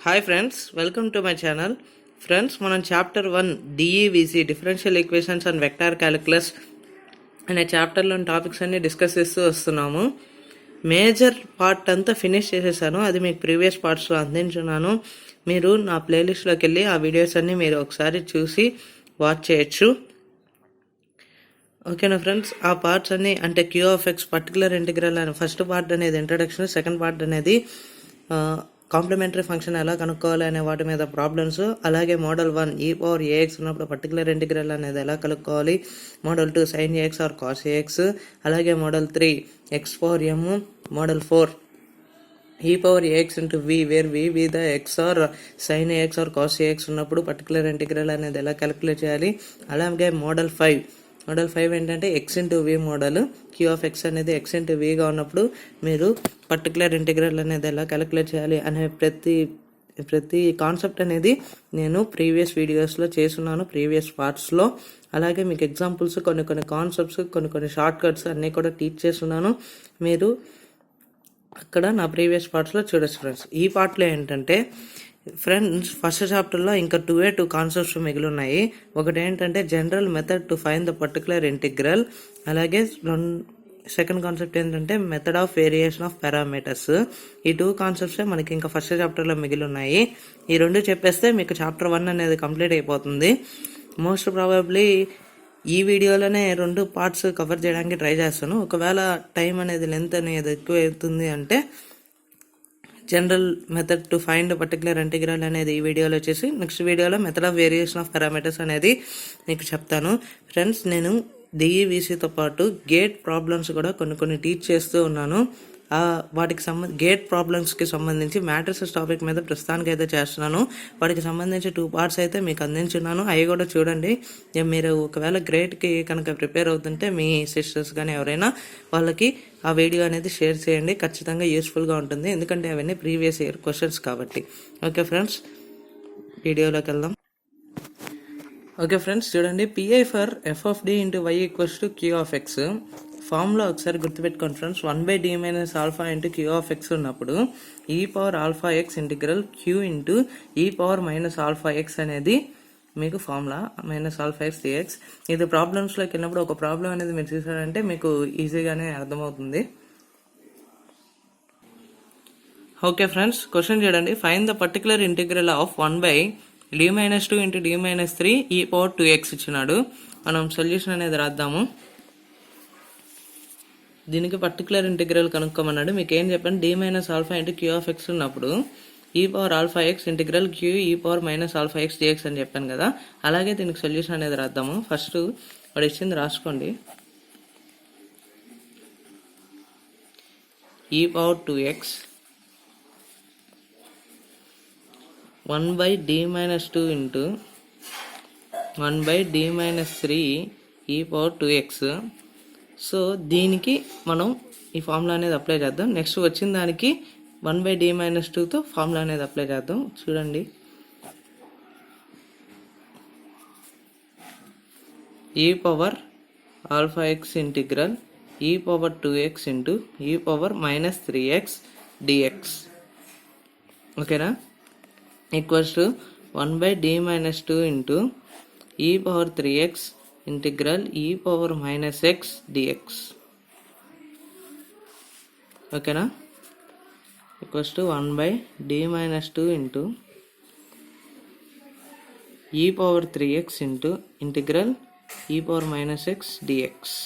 Hi friends, welcome to my channel. Friends, మనం chapter 1 DEVC differential equations and vector calculus అనే చాప్టర్లోని topics అన్ని discuss చేస్తూ వస్తున్నాము. మేజర్ పార్ట్ అంతా ఫినిష్ చేసేసాను, అది మీకు ప్రీవియస్ పార్ట్స్లో అందించున్నాను. మీరు నా ప్లేలిస్ట్లోకి వెళ్ళి ఆ వీడియోస్ అన్ని మీరు ఒకసారి చూసి వాచ్ చేయొచ్చు. ఓకేనా ఫ్రెండ్స్, ఆ పార్ట్స్ అన్ని అంటే queue of x particular integral అని ఫస్ట్ పార్ట్ అనేది ఇంట్రడక్షన్, సెకండ్ పార్ట్ అనేది కాంప్లిమెంటరీ ఫంక్షన్ ఎలా కనుక్కోవాలి అనే వాటి మీద ప్రాబ్లమ్స్, అలాగే మోడల్ 1 ఈ పవర్ ఏఎక్స్ ఉన్నప్పుడు పర్టికులర్ ఇంటిగ్రల్ అనేది ఎలా కనుక్కోవాలి, model 2 sine ax or cos ax, అలాగే model 3 x power m, model 4 e power ax into v where v be the x or sine ax or cos ax ఉన్నప్పుడు particular integral అనేది ఎలా calculate చేయాలి. అలాగే model 5 ఏంటంటే x into v model, Q of x అనేది x into విగా ఉన్నప్పుడు మీరు పర్టికులర్ ఇంటిగ్రల్ అనేది ఎలా క్యాలిక్యులేట్ చేయాలి అనే ప్రతి కాన్సెప్ట్ అనేది నేను ప్రీవియస్ వీడియోస్లో చేస్తున్నాను, ప్రీవియస్ పార్ట్స్లో. అలాగే మీకు ఎగ్జాంపుల్స్, కొన్ని కాన్సెప్ట్స్, కొన్ని షార్ట్ కట్స్ అన్నీ కూడా టీచ్ చేస్తున్నాను. మీరు అక్కడ నా ప్రీవియస్ పార్ట్స్లో చూడొచ్చు ఫ్రెండ్స్. ఈ పార్ట్లో ఏంటంటే ఫ్రెండ్స్, ఫస్ట్ చాప్టర్లో ఇంకా 2 కాన్సెప్ట్స్ మిగిలి ఉన్నాయి. ఒకటి ఏంటంటే general method to find the particular integral, అలాగే సెకండ్ కాన్సెప్ట్ ఏంటంటే method of variation of parameters. ఈ 2 కాన్సెప్ట్స్ మనకి ఇంకా ఫస్ట్ చాప్టర్లో మిగిలి ఉన్నాయి. ఈ 2 చెప్పేస్తే మీకు చాప్టర్ 1 అనేది కంప్లీట్ అయిపోతుంది. మోస్ట్ ప్రాబబ్లీ ఈ వీడియోలోనే 2 పార్ట్స్ కవర్ చేయడానికి ట్రై చేస్తాను. ఒకవేళ టైం అనేది లెంత్ అనేది ఎక్కువ అవుతుంది అంటే general method to find particular integral అనేది ఈ వీడియోలో వచ్చేసి నెక్స్ట్ వీడియోలో method of variation of parameters అనేది మీకు చెప్తాను. ఫ్రెండ్స్, నేను డిఈవిసితో పాటు గేట్ ప్రాబ్లమ్స్ కూడా కొన్ని టీచ్ చేస్తూ ఉన్నాను. వాటికి గేట్ ప్రాబ్లమ్స్కి సంబంధించి మ్యాట్రిసెస్ టాపిక్ మీద ప్రస్తుతానికి అయితే చేస్తున్నాను. వాటికి సంబంధించి 2 పార్ట్స్ అయితే మీకు అందించున్నాను, అవి కూడా చూడండి. మీరు ఒకవేళ గ్రేట్కి కనుక ప్రిపేర్ అవుతుంటే మీ సిస్టర్స్ కానీ ఎవరైనా వాళ్ళకి ఆ వీడియో అనేది షేర్ చేయండి, ఖచ్చితంగా యూస్ఫుల్గా ఉంటుంది, ఎందుకంటే అవన్నీ ప్రీవియస్ ఇయర్ క్వశ్చన్స్ కాబట్టి. ఓకే ఫ్రెండ్స్, వీడియోలోకి వెళ్దాం. ఓకే ఫ్రెండ్స్, చూడండి. PI for f of D into y equals to Q of x formula ఒకసారి గుర్తుపెట్టుకోండి friends. 1/d minus alpha into queue of x ఉన్నప్పుడు e power alpha x integral queue into e power minus alpha x అనేది మీకు formula, minus alpha x dx. ఇది ప్రాబ్లమ్స్లోకి వెళ్ళినప్పుడు ఒక problem అనేది మీరు చూసారంటే మీకు ఈజీగానే అర్థమవుతుంది. ఓకే ఫ్రెండ్స్, క్వశ్చన్ చూడండి. Find the particular integral of 1/d minus 2 into d minus 3 ఈ పవర్ 2x ఇచ్చినాడు. మనం సొల్యూషన్ అనేది రాద్దాము. దీనికి పర్టికులర్ ఇంటిగ్రల్ కనుక్కోమన్నాడు. మీకు ఏం చెప్పండి, d minus alpha into queue of x ఉన్నప్పుడు e power alpha x integral q e power minus alpha x dx అని చెప్పాను కదా. అలాగే దీనికి సొల్యూషన్ అనేది రాద్దాము. ఫస్ట్ వాడు ఇచ్చింది రాసుకోండి. ఈ power 2x 1/d minus 2 into 1/d minus 3 ఈ పవర్ 2x. సో దీనికి మనం ఈ ఫార్ములా అనేది అప్లై చేద్దాం. నెక్స్ట్ వచ్చిన దానికి 1/d మైనస్ 2తో ఫార్ములా అనేది అప్లై చేద్దాం. చూడండి, e power alpha x integral e power 2x into e power minus 3x dx. ఓకేనా, equals to 1/d minus 2 into e power 3x integral e power minus x dx. ఓకేనా, equals to 1/d minus 2 into e power 3x into integral e power minus x dx.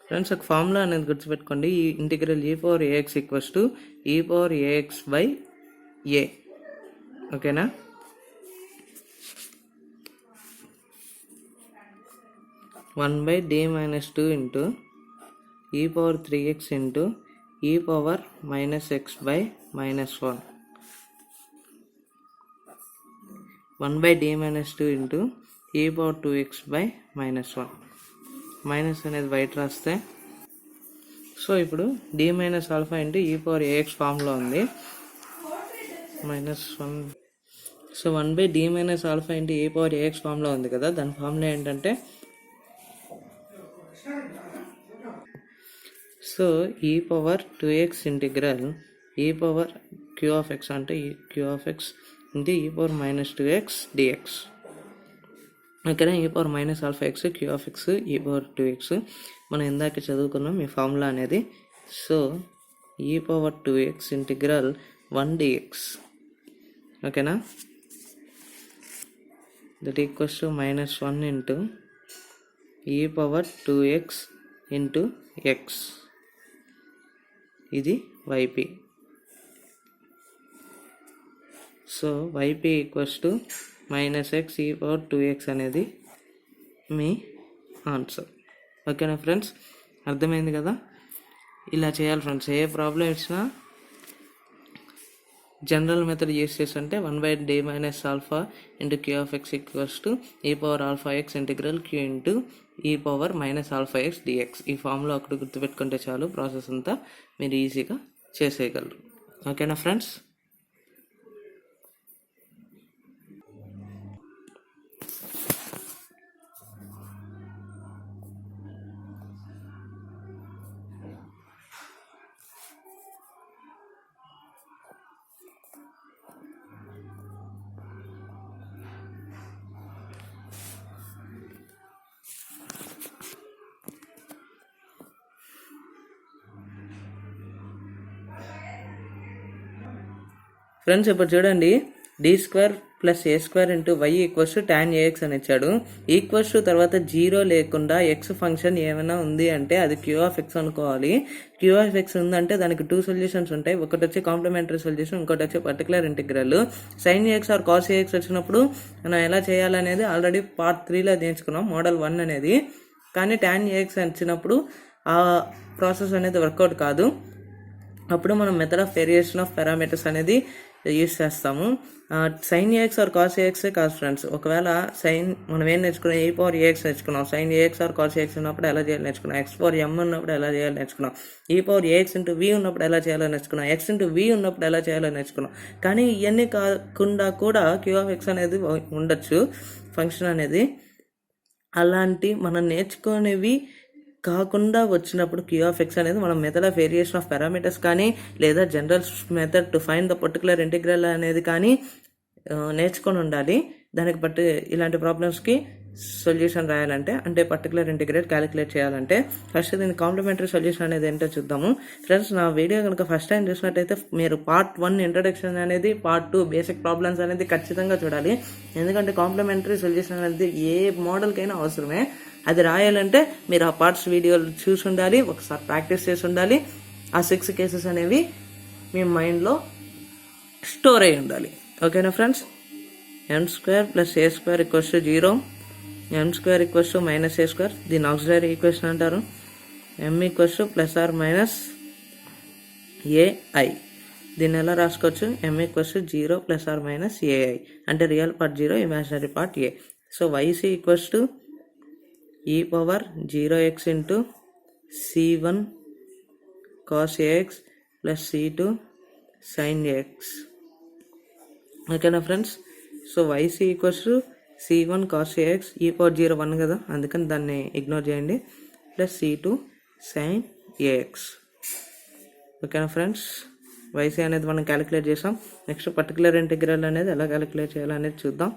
Friends, ఒక formula అనేది గుర్తుపెట్టుకోండి. ఈ integral e power ax equals to e power ax by ఏ. ఓకేనా, 1/d minus 2 into e power 3x into e power minus x by minus 1. 1/d minus 2 into e power 2x by minus 1. Minus అనేది బయట రాస్తే, so ఇప్పుడు d minus alpha into e power ax ఫామ్లో ఉంది minus 1. So 1/d minus alpha into e power ax ఫామ్లో ఉంది కదా, దాని ఫార్ములా ఏంటంటే so e power 2x integral e power q of x అంటే queue of x into e power -2x dx. ఓకేనా, e power -α(x) Q of x e power 2x మనం ఇందాక చదువుకున్నాం ఈ ఫార్ములా అనేది. So e power 2x integral 1 dx. ఓకేనా, that equals to -1 into e power 2x into x, ఇది yp. So yp equals to -x e power 2x అనేది మీ answer. ఓకేనా friends, అర్థమైంది కదా? ఇలా చేయాలి ఫ్రెండ్స్. ఏ ప్రాబ్లం ఇచ్చినా జనరల్ మెథడ్ యూస్ చేస్తుంటే 1/d - α into queue of x equals to e power αx integral queue into e power -αx dx. ఈ ఫామ్లో ఒకటి గుర్తుపెట్టుకుంటే చాలు, ప్రాసెస్ అంతా మీరు ఈజీగా చేసేయగలరు. ఓకేనా ఫ్రెండ్స్? ఫ్రెండ్స్ ఇప్పుడు చూడండి, d² + a² into y equals to tan ax అని ఇచ్చాడు. ఈక్వల్స్ టు తర్వాత 0 లేకుండా ఎక్స్ ఫంక్షన్ ఏమైనా ఉంది అంటే అది క్యూ ఆఫ్ ఎక్స్ అనుకోవాలి. క్యూ ఆఫ్ ఎక్స్ ఉందంటే దానికి 2 సొల్యూషన్స్ ఉంటాయి. ఒకటి వచ్చి కాంప్లిమెంటరీ సొల్యూషన్, ఇంకోటి వచ్చి particular integral. sin ax or cos ax వచ్చినప్పుడు మనం ఎలా చేయాలనేది ఆల్రెడీ పార్ట్ 3లో నేర్చుకున్నాం, మోడల్ 1 అనేది. కానీ tan ax వచ్చినప్పుడు ఆ ప్రాసెస్ అనేది వర్కౌట్ కాదు. అప్పుడు మనం method of variation of parameters అనేది యూస్ చేస్తాము. sin ax or cos ax కాదు ఫ్రెండ్స్. ఒకవేళ సైన్ మనం ఏం నేర్చుకున్నాం, e పవర్ ax నేర్చుకున్నాం. sin ax or cos ax ఉన్నప్పుడు ఎలా చేయాలి నేర్చుకున్నాం. x పవర్ m ఉన్నప్పుడు ఎలా చేయాలి నేర్చుకున్నాం. e power ax into v ఉన్నప్పుడు ఎలా చేయాలో నేర్చుకున్నాం. x ఇంటూ v ఉన్నప్పుడు ఎలా చేయాలో నేర్చుకున్నాం. కానీ ఇవన్నీ కాకుండా కూడా క్యూ ఆఫ్ ఎక్స్ అనేది ఉండొచ్చు ఫంక్షన్ అనేది. అలాంటి మనం నేర్చుకునేవి కాకుండా వచ్చినప్పుడు క్యూ ఆఫ్ ఎక్స్ అనేది మనం method of variation of parameters కానీ లేదా general method to find the particular integral అనేది కానీ నేర్చుకొని ఉండాలి. దానికి ఇలాంటి ప్రాబ్లమ్స్కి సొల్యూషన్ రాయాలంటే, అంటే పర్టికులర్ ఇంటిగ్రేట్ క్యాలిక్యులేట్ చేయాలంటే ఫస్ట్ దీని కాంప్లిమెంటరీ సొల్యూషన్ అనేది ఏంటో చూద్దాము. ఫ్రెండ్స్, నా వీడియో కనుక ఫస్ట్ టైం చూసినట్టయితే మీరు పార్ట్ 1 ఇంట్రడక్షన్ అనేది, పార్ట్ 2 బేసిక్ ప్రాబ్లమ్స్ అనేది ఖచ్చితంగా చూడాలి. ఎందుకంటే కాంప్లిమెంటరీ సొల్యూషన్ అనేది ఏ మోడల్కైనా అవసరమే. అది రాయాలంటే మీరు ఆ పార్ట్స్ వీడియోలు చూసి ఉండాలి, ఒకసారి ప్రాక్టీస్ చేసి ఉండాలి. ఆ 6 కేసెస్ అనేవి మీ మైండ్లో స్టోర్ అయి ఉండాలి. ఓకేనా friends? m² + a² equals to 0, m² equals to -a², దీని ఆక్సిలరీ ఈక్వేషన్ అంటారు. m equals to ± ai. దీన్ని ఎలా రాసుకోవచ్చు, m ఈక్వల్స్ టు 0 ± ai అంటే real part 0, imaginary part a. So yc equals to e power 0x into c1 cos ax + c2 sin ax. ఓకేనా friends? So yc equals to c1 cos ax, e power 0 1 కదా, అందుకని దాన్ని ignore చేయండి, plus c2 sin ax. ఓకేనా friends? yc అనేది మనం calculate చేసాం. Next particular integral అనేది ఎలా క్యాలిక్యులేట్ చేయాలనేది చూద్దాం.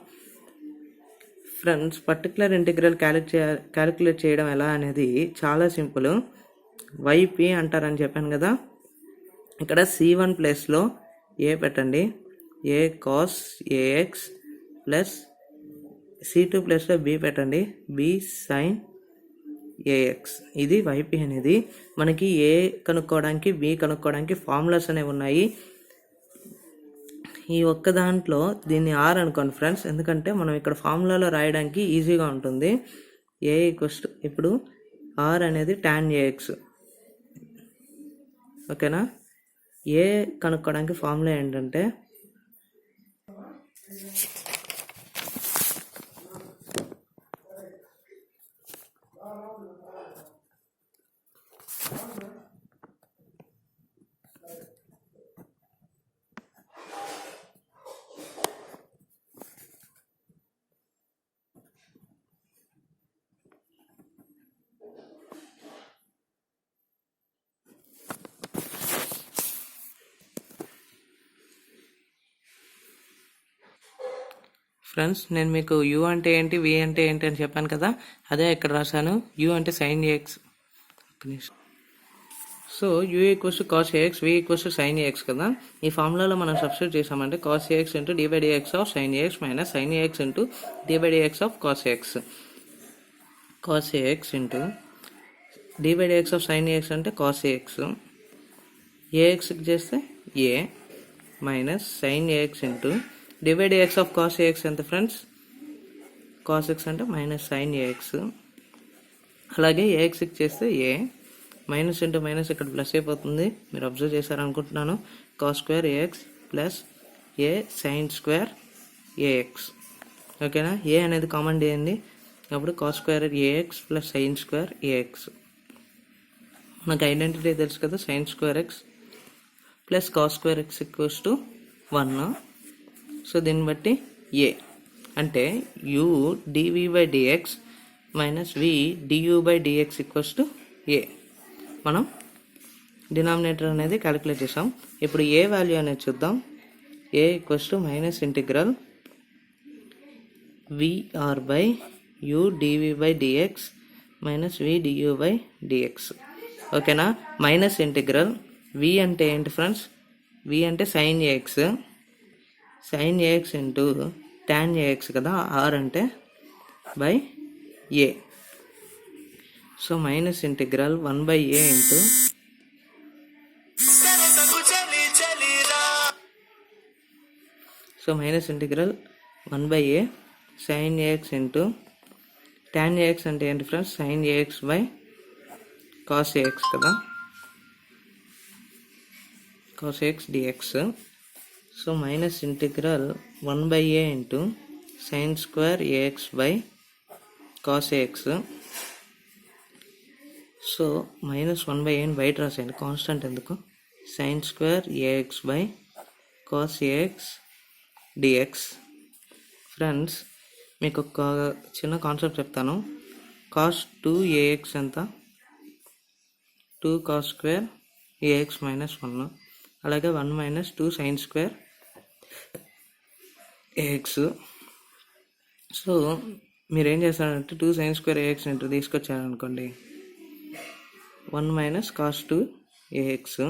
ఫ్రెండ్స్, పర్టికులర్ ఇంటిగ్రల్ క్యాలిక్యులేట్ చేయడం ఎలా అనేది చాలా సింపుల్. వైపీ అంటారని చెప్పాను కదా, ఇక్కడ c1 ప్లేస్లో ఏ పెట్టండి, ఏ cos ax ప్లస్ c2 ప్లేస్లో b పెట్టండి, b sin ax. ఇది వైపీ అనేది. మనకి ఏ కనుక్కోవడానికి b కనుక్కోవడానికి ఫార్ములాస్ అనేవి ఉన్నాయి. ఈ ఒక్క దాంట్లో దీన్ని r అనుకోండి ఫ్రెండ్స్, ఎందుకంటే మనం ఇక్కడ ఫార్ములాలో రాయడానికి ఈజీగా ఉంటుంది. ఏ ఈక్వల్స్ టు, ఇప్పుడు r అనేది tan ax. ఓకేనా? ఏ కనుక్కోవడానికి ఫార్ములా ఏంటంటే ఫ్రెండ్స్ నేను మీకు యూ అంటే ఏంటి వి అంటే ఏంటి అని చెప్పాను కదా, అదే ఇక్కడ రాశాను. యూ అంటే sine ax. So u equals to cos ax, v equals to sine ax కదా. ఈ ఫార్ములాలో మనం సబ్స్టిట్యూట్ చేసామంటే cos ax into d by dx of sine ax minus sine ax into d by dx of cos ax. Cos ax into d by dx of sine ax అంటే cos ax, ఏఎక్స్కి చేస్తే a minus sine ax into d by dx of cos ax ఎంత friends, cos X అంటే minus sine ax. అలాగే ఏఎక్స్కి చేస్తే a minus into minus ఇక్కడ plus అయిపోతుంది, మీరు అబ్జర్వ్ చేశారనుకుంటున్నాను. Cos square ax plus a sine square ax. ఓకేనా, ఏ అనేది కామన్ చేయండి, అప్పుడు cos square ax plus sine square ax. మనకు ఐడెంటిటీ తెలుసు కదా, sine square x plus cos square x equals to 1. So దీన్ని బట్టి ఏ అంటే u dv by dx minus v du by dx equals to ఏ. మనం denominator అనేది calculate చేసాం. ఇప్పుడు ఏ వాల్యూ అనేది చూద్దాం. A equals to minus integral vr by u dv by dx minus v du by dx. ఓకేనా, minus integral v అంటే ఏంటి friends, v అంటే sine ax, sine ax into tan ax కదా, ఆర్ అంటే by a. So minus integral 1/a into minus integral 1/a sine ax into tan ax అంటే ఏంటి friends, sine ax by cos ax కదా, cos ax dx. So minus integral 1/a into sine square ax by cos ax. So minus 1/a బయట రాసేయండి, constant ఎందుకు, sine square ax by cos ax dx. Friends మీకు ఒక చిన్న concept చెప్తాను. Cos 2ax ఎంత, 2 cos square AX minus 1, అలాగే 1 minus 2 sine square ax. So మీరేం చేస్తారంటే 2 సైన్ స్క్వేర్ ఏఎక్స్ ఇంటూ తీసుకొచ్చారనుకోండి, 1 minus cos 2 ax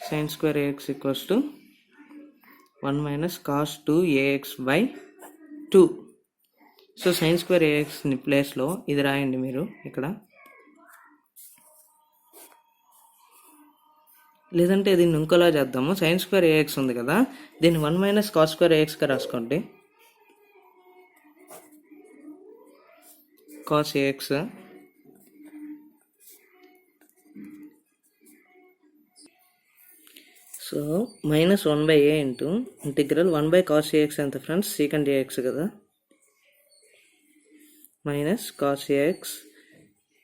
sine square ax equals to 1 minus cos 2 ax by 2. So sine square ఏఎక్స్ని ప్లేస్లో ఇది రాయండి మీరు ఇక్కడ, లేదంటే దీన్ని ఇంకోలా చేద్దాము. సైన్ స్క్వేర్ ఏఎక్స్ ఉంది కదా, దీన్ని 1 మైనస్ కాస్ స్క్వేర్ ఏఎక్స్గా రాసుకోండి. Cos ax so minus 1/a into integral 1 cos ax ఎంత ఫ్రెండ్స్, సీకండ్ ఏఎక్స్ కదా, మైనస్ కాస్ ఏఎక్స్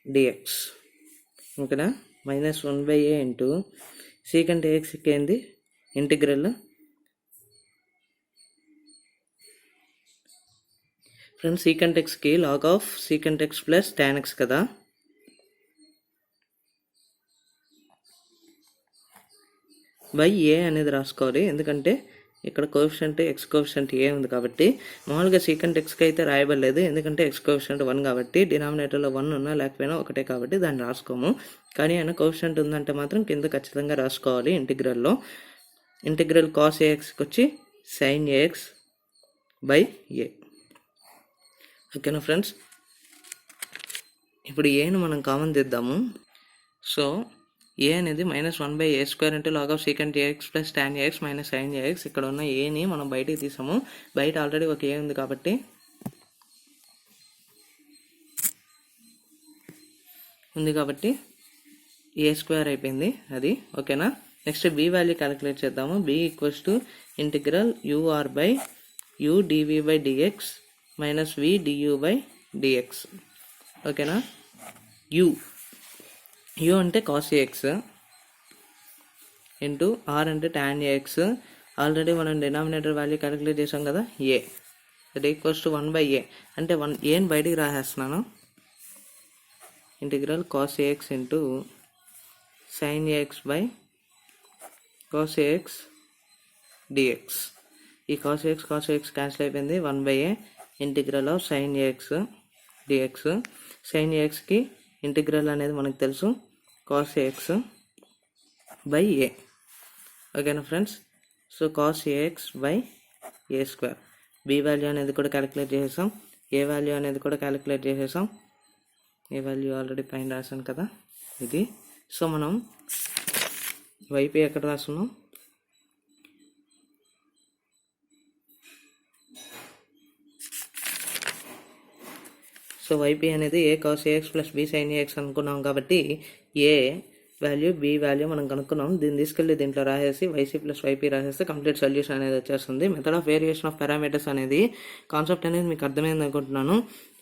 డిఎక్స్. ఓకేనా, minus 1/a into secant ax ఏంది ఇంటిగ్రల్ ఫ్రెండ్స్, సీకంట్ ఎక్స్కి log of secant x plus tan x కదా. By a అనేది రాసుకోవాలి, ఎందుకంటే ఇక్కడ కోఎఫిషియంట్ ఎక్స్ కోఎఫిషియంట్ ఏ ఉంది కాబట్టి. మామూలుగా సీకంట్ ఎక్స్కి అయితే రాయబడలేదు, ఎందుకంటే ఎక్స్ కోఎఫిషియంట్ 1 కాబట్టి, డినామినేటర్లో 1 ఉన్నా లేకపోయినా ఒకటే కాబట్టి దాన్ని రాసుకోము. కానీ అయినా కోఎఫిషియంట్ ఉందంటే మాత్రం కింద ఖచ్చితంగా రాసుకోవాలి ఇంటిగ్రల్లో. ఇంటిగ్రల్ కాస్ ఏఎక్స్కి వచ్చి సైన్ ఏఎక్స్ బై ఏ. ఓకేనా ఫ్రెండ్స్, ఇప్పుడు ఏను మనం కామన్ తీద్దాము. సో ఏ అనేది minus 1/a square into log of secant ax plus tan ax minus sine ax. ఇక్కడ ఉన్న ఏని మనం బయటికి తీసాము, బయట ఆల్రెడీ ఒక ఏ ఉంది కాబట్టి ఏ స్క్వేర్ అయిపోయింది అది. ఓకేనా, నెక్స్ట్ బి వాల్యూ క్యాలిక్యులేట్ చేద్దాము. B equals to integral ur by u dv by dx minus v du by dx. ఓకేనా, యూ అంటే కాస్ ఏఎక్స్ ఇంటూ ఆర్ అంటే టాన్ ఏఎక్స్. ఆల్రెడీ మనం డినామినేటర్ వాల్యూ క్యాలిక్యులేట్ చేసాం కదా, ఏ దట్ ఈక్వల్స్ టు 1/a అంటే ఏని బయటికి రాసేస్తున్నాను. Integral cos ax into sine ax by cos ax dx. ఈ కాస్ ఎక్స్ క్యాన్సిల్ అయిపోయింది. 1/a integral of sine ax dx. Sine ఏఎక్స్కి ఇంటిగ్రల్ అనేది మనకు తెలుసు, కాస్ ఏఎక్స్ బై ఏ. ఓకేనా friends? So cos ax by a square. B value అనేది కూడా calculate చేసేసాం, ఏ వాల్యూ అనేది కూడా క్యాలిక్యులేట్ చేసేసాం. ఏ వాల్యూ ఆల్రెడీ పైన రాసాను కదా ఇది. సో మనం వైపు ఎక్కడ రాస్తున్నాం? సో వైపీ అనేది a cos ax plus B sine ax అనుకున్నాం కాబట్టి ఏ వాల్యూ బి వాల్యూ మనం కనుక్కున్నాం. దీన్ని తీసుకెళ్ళి దీంట్లో రాసేసి YC plus YP రాసేస్తే complete solution అనేది వచ్చేస్తుంది. Method of variation of parameters అనేది కాన్సెప్ట్ అనేది మీకు అర్థమైంది అనుకుంటున్నాను.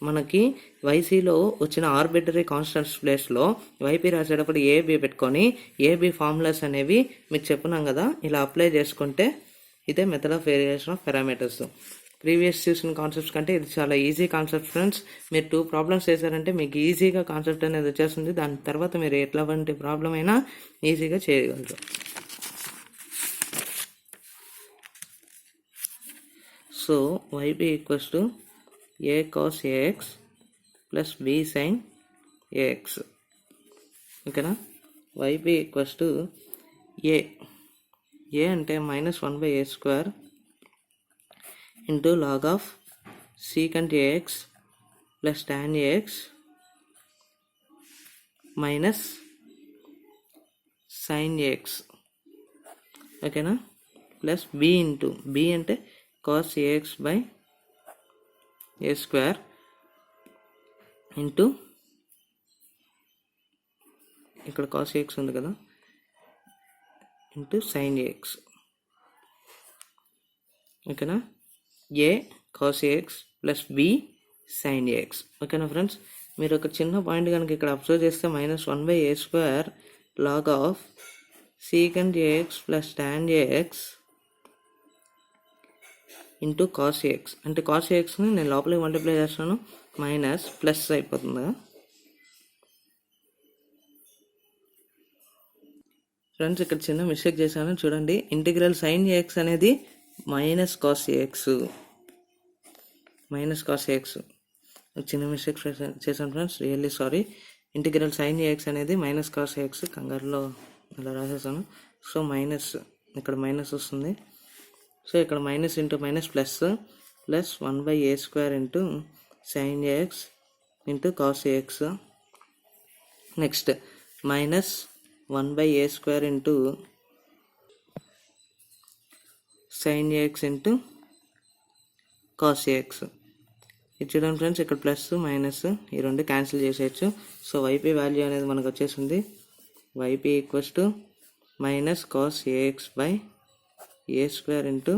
మనకి వైసీలో వచ్చిన ఆర్బిటరీ కాన్స్టెంట్స్ ప్లేస్లో వైపీ రాసేటప్పుడు ఏబి పెట్టుకొని ఏబి ఫార్ములాస్ అనేవి మీకు చెప్పున్నాం కదా, ఇలా అప్లై చేసుకుంటే ఇదే method of variation of parameters. Previous చూసిన కాన్సెప్ట్స్ కంటే ఇది చాలా ఈజీ కాన్సెప్ట్ ఫ్రెండ్స్. మీరు 2 ప్రాబ్లమ్స్ చేశారంటే మీకు ఈజీగా కాన్సెప్ట్ అనేది వచ్చేస్తుంది. దాని తర్వాత మీరు ఎట్లాంటి ప్రాబ్లం అయినా ఈజీగా చేయగలరు. So yp equals to A cos ax plus B sine ax. ఓకేనా? వైపీ ఈక్వల్స్ టు ఏ అంటే -1/a² into log of secant ax plus tan ax minus sin ax. ఓకేనా? ప్లస్ b ఇంటూ b అంటే cos ax by a square into ఇక్కడ cos ax ఉంది కదా into sin ax. ఓకేనా? A cos ax plus B sine ax. ఓకేనా friends? మీరు ఒక చిన్న పాయింట్ కనుక ఇక్కడ అబ్జర్వ్ చేస్తే -1/a² log of secant ax plus tan ax into cos ax. అంటే కాస్ ఏఎక్స్ని నేను లోపలికి మల్టిప్లై చేస్తాను, మైనస్ ప్లస్ అయిపోతుంది. ఫ్రెండ్స్ ఇక్కడ చిన్న మిస్టేక్ చేశాను చూడండి. ఇంటిగ్రల్ సైన్ ఏఎక్స్ అనేది మైనస్ కాస్ ఏఎక్స్ చిన్న మిస్టేక్ చేశాను friends, really sorry. Integral sine ax అనేది మైనస్ కాస్ ఏఎక్స్ కంగారులో అలా రాసేసాను. సో మైనస్ ఇక్కడ మైనస్ వస్తుంది. సో ఇక్కడ minus into minus plus 1/a² into sine ax into cos ax. Next -1/a² into sine ax into cos ax. ఇది చూడండి friends, ఇక్కడ ప్లస్ మైనస్ ఈ రెండు క్యాన్సిల్ చేసేయచ్చు. సో వైపీ వాల్యూ అనేది మనకు వచ్చేసింది. Yp equals to minus cos ax by a² into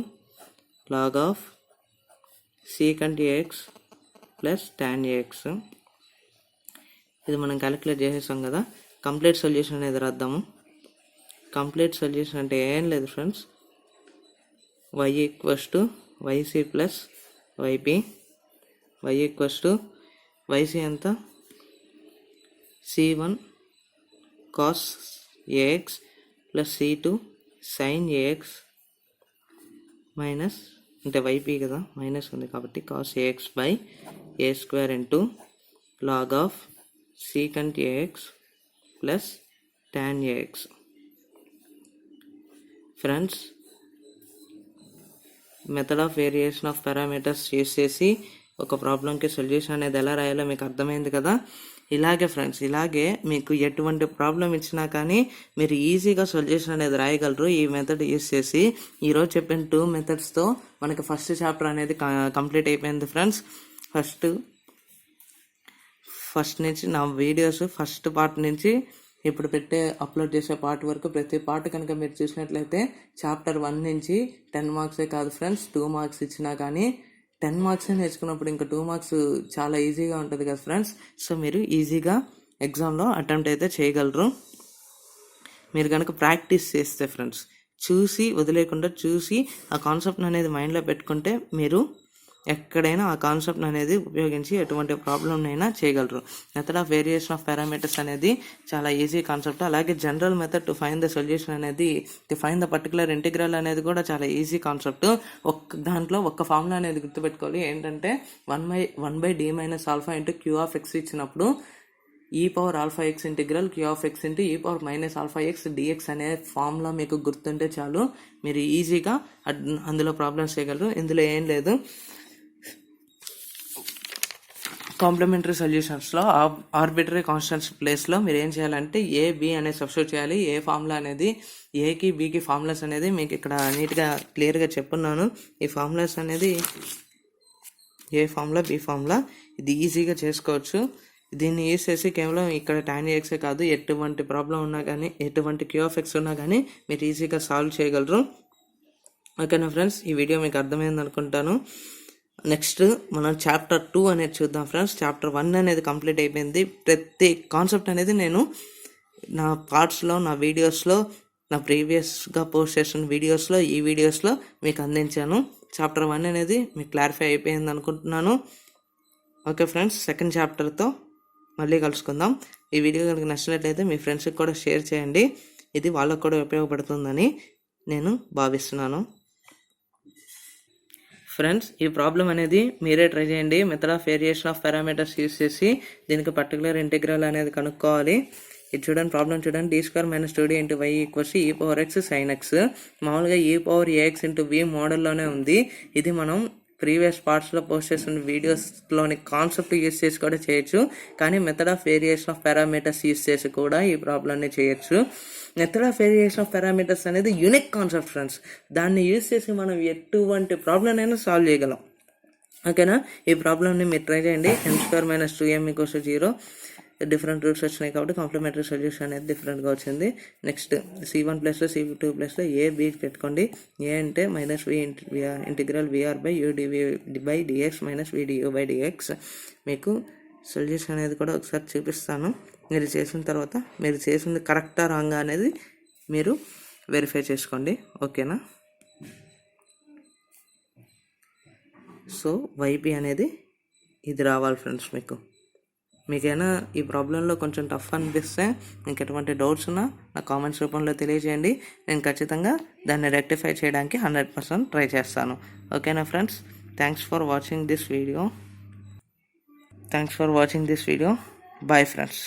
log of secant ax plus tan ax. ఇది మనం క్యాలిక్యులేట్ చేసేసాం కదా. కంప్లీట్ సొల్యూషన్ అనేది రాద్దాము. కంప్లీట్ సొల్యూషన్ అంటే ఏం లేదు friends, y equals to yc plus yp. y equals to yc ఎంత? c1 cos ax plus c2 sine ax minus, అంటే వైపీ కదా మైనస్ ఉంది కాబట్టి cos ax by a² into log of secant ax plus tan ax. Friends method of variation of parameters use చేసి ఒక ప్రాబ్లంకి solution అనేది ఎలా రాయాలో మీకు అర్థమైంది కదా. ఇలాగే ఫ్రెండ్స్, ఇలాగే మీకు ఎటువంటి ప్రాబ్లం ఇచ్చినా కానీ మీరు ఈజీగా సొల్యూషన్ అనేది రాయగలరు ఈ మెథడ్ యూస్ చేసి. ఈరోజు చెప్పిన 2 మెథడ్స్తో మనకి ఫస్ట్ చాప్టర్ అనేది కంప్లీట్ అయిపోయింది ఫ్రెండ్స్. ఫస్ట్ నుంచి నా వీడియోస్ ఫస్ట్ పార్ట్ నుంచి ఇప్పుడు అప్లోడ్ చేసే పార్ట్ వరకు ప్రతి పార్ట్ కనుక మీరు చూసినట్లయితే చాప్టర్ 1 నుంచి 10 మార్క్సే కాదు ఫ్రెండ్స్, 2 మార్క్స్ ఇచ్చినా కానీ 10 మార్క్స్ నేర్చుకున్నప్పుడు ఇంకా 2 మార్క్స్ చాలా ఈజీగా ఉంటుంది కదా ఫ్రెండ్స్. సో మీరు ఈజీగా ఎగ్జామ్లో అటెంప్ట్ అయితే చేయగలరు మీరు కనుక ప్రాక్టీస్ చేస్తే ఫ్రెండ్స్. చూసి వదిలేకుండా చూసి ఆ కాన్సెప్ట్ అనేది మైండ్లో పెట్టుకుంటే మీరు ఎక్కడైనా ఆ కాన్సెప్ట్ అనేది ఉపయోగించి ఎటువంటి ప్రాబ్లమ్నైనా చేయగలరు. Method of variation of parameters అనేది చాలా ఈజీ కాన్సెప్ట్. అలాగే general method to find the solution అనేది, to find the particular integral అనేది కూడా చాలా ఈజీ కాన్సెప్ట్. దాంట్లో ఒక్క ఫార్ములా అనేది గుర్తుపెట్టుకోవాలి. ఏంటంటే 1/d minus alpha into queue of x ఇచ్చినప్పుడు e power alpha x integral q of x into e power minus alpha x dx అనే ఫార్ములా మీకు గుర్తుంటే చాలు, మీరు ఈజీగా అందులో ప్రాబ్లమ్స్ చేయగలరు. ఇందులో ఏం లేదు. కాంప్లిమెంటరీ సొల్యూషన్స్లో ఆర్బిటరీ కాన్స్టెంట్స్ ప్లేస్లో మీరు ఏం చేయాలంటే ఏ బి అనేది సబ్స్టిట్యూట్ చేయాలి. ఏ ఫార్ములా అనేది ఏకి బికి ఫార్ములాస్ అనేది మీకు ఇక్కడ నీట్గా క్లియర్గా చెప్పున్నాను. ఈ ఫార్ములాస్ అనేది ఏ ఫార్ములా బి ఫార్ములా, ఇది ఈజీగా చేసుకోవచ్చు. దీన్ని యూజ్ చేసి కేవలం ఇక్కడ tan ఎక్సే కాదు, ఎటువంటి ప్రాబ్లం ఉన్నా కానీ, ఎటువంటి క్యూ ఆఫ్ ఎక్స్ ఉన్నా కానీ మీరు ఈజీగా సాల్వ్ చేయగలరు. ఓకేనా ఫ్రెండ్స్, ఈ వీడియో మీకు అర్థమైంది అనుకుంటాను. నెక్స్ట్ మనం చాప్టర్ 2 అనేది చూద్దాం ఫ్రెండ్స్. చాప్టర్ 1 అనేది కంప్లీట్ అయిపోయింది. ప్రతి కాన్సెప్ట్ అనేది నేను నా పార్ట్స్లో, నా వీడియోస్లో, నా ప్రీవియస్గా పోస్ట్ చేసిన వీడియోస్లో, ఈ వీడియోస్లో మీకు అందించాను. చాప్టర్ 1 అనేది మీకు క్లారిఫై అయిపోయింది అనుకుంటున్నాను. ఓకే ఫ్రెండ్స్, సెకండ్ చాప్టర్తో మళ్ళీ కలుసుకుందాం. ఈ వీడియో కనుక నచ్చినట్లయితే మీ ఫ్రెండ్స్కి కూడా షేర్ చేయండి. ఇది వాళ్ళకు కూడా ఉపయోగపడుతుందని నేను భావిస్తున్నాను. ఫ్రెండ్స్, ఈ ప్రాబ్లం అనేది మీరే ట్రై చేయండి. Method of variation of parameters use చేసి దీనికి పర్టికులర్ ఇంటిగ్రల్ అనేది కనుక్కోవాలి. ఇది చూడండి, ప్రాబ్లం చూడండి. d² - 2d × y = e power x sin x. మామూలుగా e పవర్ ax × v మోడల్లోనే ఉంది. ఇది మనం ప్రీవియస్ పార్ట్స్లో పోస్ట్ చేసిన వీడియోస్లోని కాన్సెప్ట్ యూస్ చేసి కూడా చేయొచ్చు. కానీ method of variation of parameters use చేసి కూడా ఈ ప్రాబ్లమ్ని చేయొచ్చు. Method of variation of parameters అనేది యూనిక్ కాన్సెప్ట్ ఫ్రెండ్స్. దాన్ని యూస్ చేసి మనం ఎటువంటి ప్రాబ్లం అయినా సాల్వ్ చేయగలం. ఓకేనా, ఈ ప్రాబ్లమ్ని మీరు ట్రై చేయండి. m² - 2m = 0. డిఫరెంట్ రూట్స్ వచ్చినాయి కాబట్టి కాంప్లిమెంటరీ సొల్యూషన్ అనేది డిఫరెంట్గా వచ్చింది. నెక్స్ట్ C1 ప్లస్లో C2 ప్లస్లో ఏ బి పెట్టుకోండి. ఏ అంటే -v ఇంటిగ్రల్ VR/u/dv/dx -vdu/dx. మీకు సొల్యూషన్ అనేది కూడా ఒకసారి చూపిస్తాను. మీరు చేసిన తర్వాత మీరు చేసింది కరెక్టా రాంగా అనేది మీరు వెరిఫై చేసుకోండి. ఓకేనా, సో వైపీ అనేది ఇది రావాలి ఫ్రెండ్స్. మీకైనా ఈ ప్రాబ్లంలో కొంచెం టఫ్ అనిపిస్తే, మీకు ఎటువంటి డౌట్స్ ఉన్నా నా కామెంట్స్ రూపంలో తెలియజేయండి. నేను ఖచ్చితంగా దాన్ని రెక్టిఫై చేయడానికి 100% ట్రై చేస్తాను. ఓకేనా friends, thanks for watching this video. Bye friends.